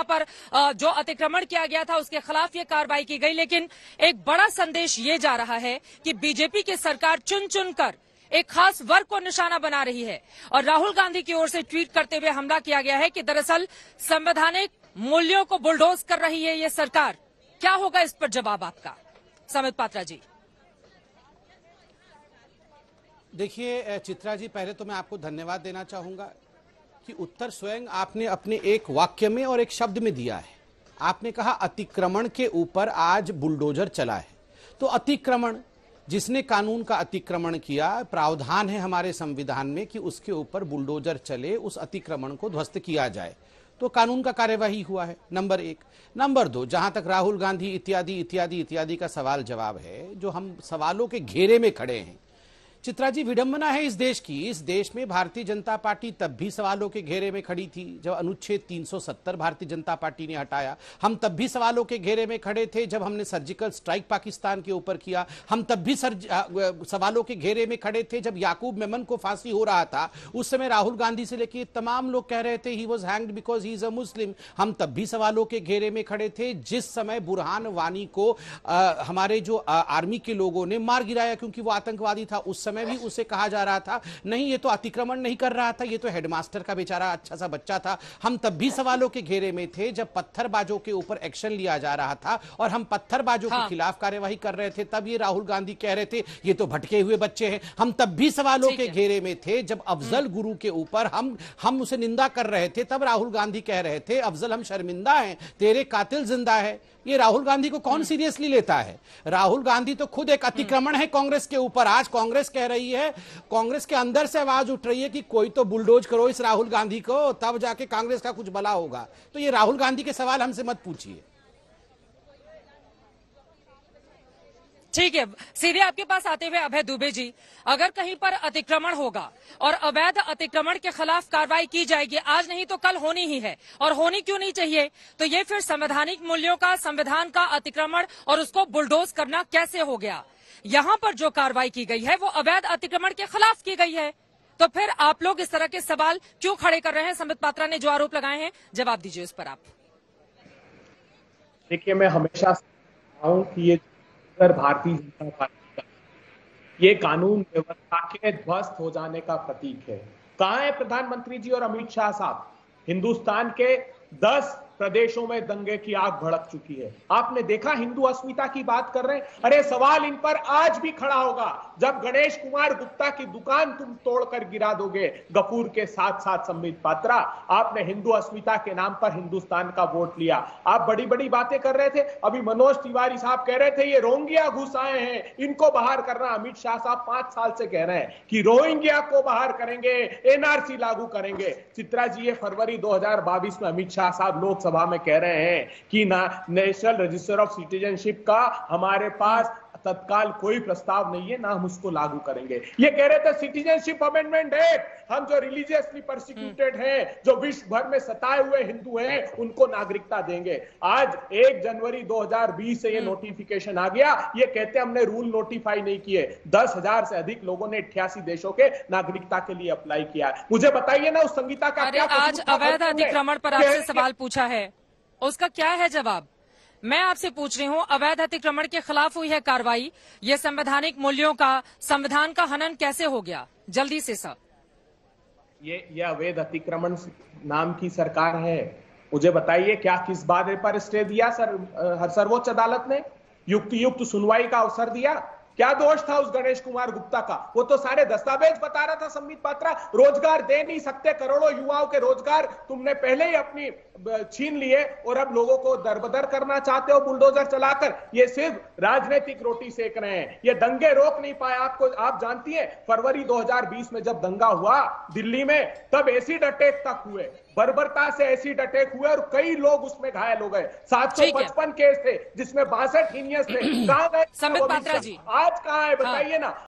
वहां पर जो अतिक्रमण किया गया था उसके खिलाफ ये कार्रवाई की गई। लेकिन एक बड़ा संदेश ये जा रहा है कि बीजेपी की सरकार चुन चुन कर एक खास वर्ग को निशाना बना रही है और राहुल गांधी की ओर से ट्वीट करते हुए हमला किया गया है कि दरअसल संवैधानिक मूल्यों को बुलडोज कर रही है ये सरकार। क्या होगा इस पर जवाब आपका, समित पात्रा जी? देखिए चित्रा जी, पहले तो मैं आपको धन्यवाद देना चाहूंगा कि उत्तर स्वयं आपने अपने एक वाक्य में और एक शब्द में दिया है। आपने कहा अतिक्रमण के ऊपर आज बुलडोजर चला है। तो अतिक्रमण, जिसने कानून का अतिक्रमण किया, प्रावधान है हमारे संविधान में कि उसके ऊपर बुलडोजर चले, उस अतिक्रमण को ध्वस्त किया जाए, तो कानून का कार्यवाही हुआ है, नंबर एक। नंबर दो, जहां तक राहुल गांधी इत्यादि इत्यादि इत्यादि का सवाल जवाब है, जो हम सवालों के घेरे में खड़े हैं, चित्रा जी, विडंबना है इस देश की। इस देश में भारतीय जनता पार्टी तब भी सवालों के घेरे में खड़ी थी जब अनुच्छेद 370 भारतीय जनता पार्टी ने हटाया। हम तब भी सवालों के घेरे में खड़े थे जब हमने सर्जिकल स्ट्राइक पाकिस्तान के ऊपर किया। हम तब भी सवालों के घेरे में खड़े थे जब याकूब मेमन को फांसी हो रहा था। उस समय राहुल गांधी से लेकर तमाम लोग कह रहे थे he was hanged because he is a Muslim. हम तब भी सवालों के घेरे में खड़े थे जिस समय बुरहान वानी को हमारे जो आर्मी के लोगों ने मार गिराया क्योंकि वो आतंकवादी था। उस समय भी उसे कहा जा रहा था नहीं, ये तो अतिक्रमण नहीं कर रहा था, ये तो हेडमास्टर का बेचारा अच्छा सा बच्चा था। हम तब भी सवालों के घेरे में थे जब पत्थरबाजों के ऊपर एक्शन लिया जा रहा था और हम पत्थरबाजों के खिलाफ कार्यवाही कर रहे थे। तब ये राहुल गांधी कह रहे थे ये तो भटके हुए बच्चे हैं। हम तब भी सवालों के घेरे में थे जब अफजल गुरु के ऊपर हम उसे निंदा कर रहे थे। तब राहुल गांधी कह रहे थे अफजल हम शर्मिंदा हैं, तेरे कातिल जिंदा है। ये राहुल गांधी को कौन सीरियसली लेता है? राहुल गांधी तो खुद एक अतिक्रमण है कांग्रेस के ऊपर। आज कांग्रेस कह रही है, कांग्रेस के अंदर से आवाज उठ रही है कि कोई तो बुलडोज करो इस राहुल गांधी को, तब जाके कांग्रेस का कुछ भला होगा। तो ये राहुल गांधी के सवाल हमसे मत पूछिए। ठीक है, सीधे आपके पास आते हुए अभय दुबे जी, अगर कहीं पर अतिक्रमण होगा और अवैध अतिक्रमण के खिलाफ कार्रवाई की जाएगी, आज नहीं तो कल होनी ही है, और होनी क्यों नहीं चाहिए, तो ये फिर संवैधानिक मूल्यों का, संविधान का अतिक्रमण और उसको बुलडोज करना कैसे हो गया? यहाँ पर जो कार्रवाई की गई है वो अवैध अतिक्रमण के खिलाफ की गई है, तो फिर आप लोग इस तरह के सवाल क्यों खड़े कर रहे हैं? समित पात्रा ने जो आरोप लगाए हैं, जवाब दीजिए उस पर आप। देखिए, मैं हमेशा कि ये भारतीय जनता पार्टी का ये कानून व्यवस्था के ध्वस्त हो जाने का प्रतीक है। कहां है प्रधानमंत्री जी और अमित शाह साहब? हिंदुस्तान के 10 प्रदेशों में दंगे की आग भड़क चुकी है। आपने देखा हिंदू अस्मिता की बात कर रहे हैं, अरे सवाल इन पर आज भी खड़ा होगा जब गणेश कुमार गुप्ता की दुकान तुम तोड़कर गिरा दोगे गफूर के साथ साथ। संबित पात्रा, आपने हिंदू अस्मिता के नाम पर हिंदुस्तान का वोट लिया। आप बड़ी बड़ी बातें कर रहे थे। अभी मनोज तिवारी साहब कह रहे थे ये रोहिंग्या घुस आए हैं, इनको बाहर करना। अमित शाह साहब 5 साल से कह रहे हैं कि रोहिंग्या को बाहर करेंगे, एनआरसी लागू करेंगे। चित्रा जी, ये फरवरी 2022 में अमित शाह साहब लोकसभा में कह रहे हैं कि नेशनल रजिस्टर ऑफ सिटीजनशिप का हमारे पास तत्काल कोई प्रस्ताव नहीं है, ना हम उसको लागू करेंगे। ये कह रहे थे सिटीजनशिप अमेंडमेंट एक्ट, हम जो रिलीजियसली परसिक्यूटेड हैं, जो विश्व भर में सताए हुए हिंदू हैं, उनको नागरिकता देंगे। आज 1 जनवरी 2020 से ये नोटिफिकेशन आ गया। ये कहते हमने रूल नोटिफाई नहीं किए। 10,000 से अधिक लोगों ने 88 देशों के नागरिकता के लिए अप्लाई किया। मुझे बताइए ना उस संहिता का क्या? आज अवैध अतिक्रमण पर आपसे सवाल पूछा है, उसका क्या है जवाब? मैं आपसे पूछ रही हूँ, अवैध अतिक्रमण के खिलाफ हुई है कार्रवाई, ये संवैधानिक मूल्यों का, संविधान का हनन कैसे हो गया? जल्दी से सर। ये अवैध अतिक्रमण नाम की सरकार है। मुझे बताइए क्या किस बात पर स्टे दिया सर्वोच्च अदालत ने? युक्त सुनवाई का अवसर दिया? क्या दोष था उस गणेश कुमार गुप्ता का? वो तो सारे दस्तावेज बता रहा था। संबित पात्रा, रोजगार दे नहीं सकते, करोड़ों युवाओं के रोजगार तुमने पहले ही अपनी छीन लिए और अब लोगों को दरबदर करना चाहते हो बुलडोजर चलाकर। ये सिर्फ राजनीतिक रोटी सेक रहे हैं। ये दंगे रोक नहीं पाए। आप जानती हैं फरवरी 2020 में जब दंगा हुआ दिल्ली में, तब एसिड अटैक तक हुए, बर्बरता से एसिड अटैक हुए और कई लोग उसमें घायल हो गए। 755 केस थे जिसमें 62 हीनियस थे। कहां गए संबित पात्रा जी? आज कहां है बताइए ना।